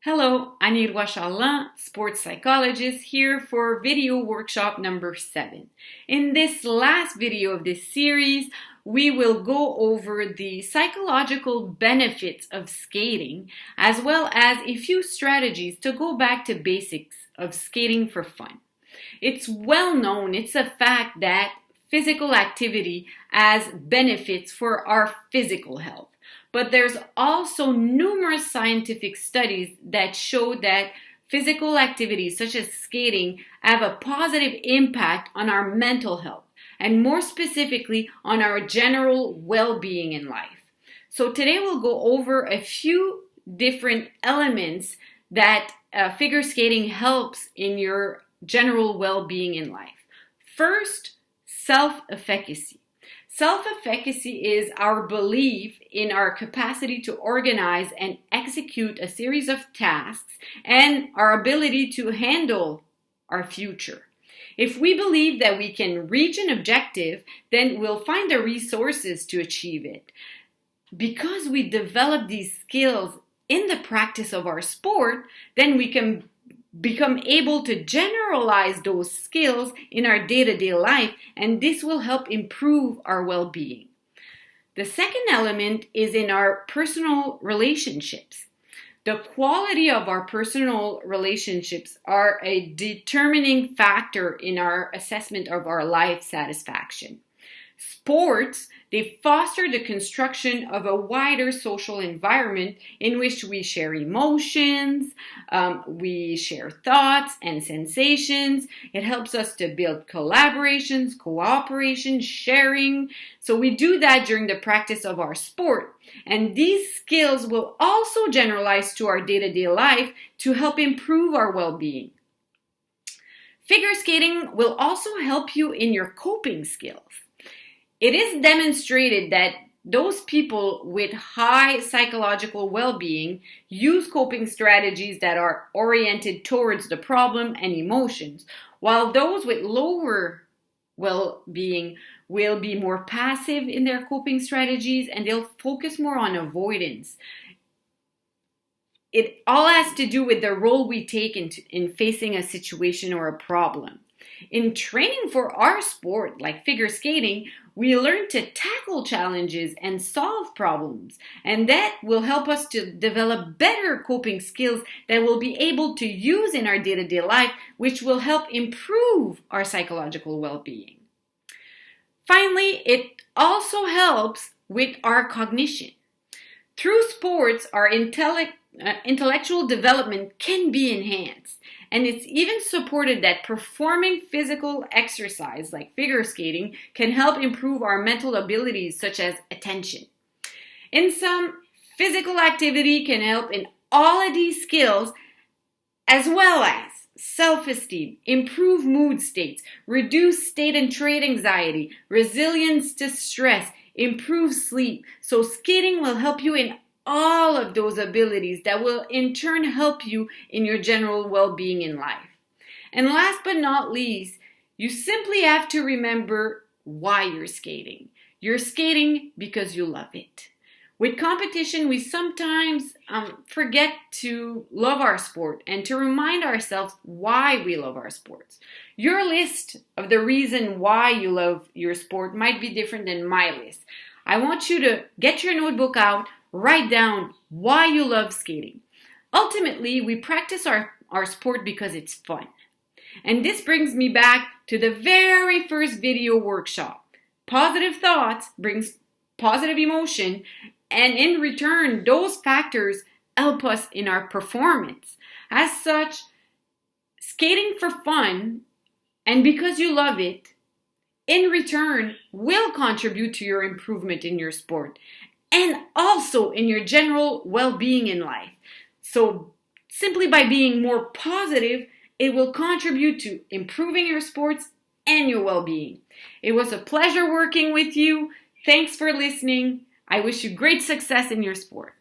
Hello, Anirwa Charlin, sports psychologist, here for video workshop number 7. In this last video of this series, we will go over the psychological benefits of skating, as well as a few strategies to go back to basics of skating for fun. It's well known, it's a fact that physical activity has benefits for our physical health. But there's also numerous scientific studies that show that physical activities such as skating have a positive impact on our mental health and more specifically on our general well-being in life. So today we'll go over a few different elements that figure skating helps in your general well-being in life. First, self-efficacy. Self-efficacy is our belief in our capacity to organize and execute a series of tasks and our ability to handle our future. If we believe that we can reach an objective, then we'll find the resources to achieve it. Because we develop these skills in the practice of our sport, then we can become able to generalize those skills in our day-to-day life, and this will help improve our well-being. The second element is in our personal relationships. The quality of our personal relationships are a determining factor in our assessment of our life satisfaction. Sports, they foster the construction of a wider social environment in which we share emotions, we share thoughts and sensations. It helps us to build collaborations, cooperation, sharing. So we do that during the practice of our sport. And these skills will also generalize to our day-to-day life to help improve our well-being. Figure skating will also help you in your coping skills. It is demonstrated that those people with high psychological well-being use coping strategies that are oriented towards the problem and emotions, while those with lower well-being will be more passive in their coping strategies and they'll focus more on avoidance. It all has to do with the role we take in facing a situation or a problem. In training for our sport, like figure skating, we learn to tackle challenges and solve problems, and that will help us to develop better coping skills that we'll be able to use in our day-to-day life, which will help improve our psychological well-being. Finally, it also helps with our cognition. Through sports, our intellectual development can be enhanced. And it's even supported that performing physical exercise like figure skating can help improve our mental abilities such as attention. In sum, physical activity can help in all of these skills as well as self-esteem, improve mood states, reduce state and trait anxiety, resilience to stress, improve sleep. So skating will help you in all of those abilities that will in turn help you in your general well-being in life. And last but not least, you simply have to remember why you're skating. You're skating because you love it. With competition, we sometimes forget to love our sport and to remind ourselves why we love our sports. Your list of the reason why you love your sport might be different than my list. I want you to get your notebook out, write down why you love skating. Ultimately, we practice our sport because it's fun. And this brings me back to the very first video workshop. Positive thoughts brings positive emotion, and in return, those factors help us in our performance. As such, skating for fun and because you love it, in return, will contribute to your improvement in your sport and also in your general well-being in life. So simply by being more positive, it will contribute to improving your sports and your well-being. It was a pleasure working with you. Thanks for listening. I wish you great success in your sport.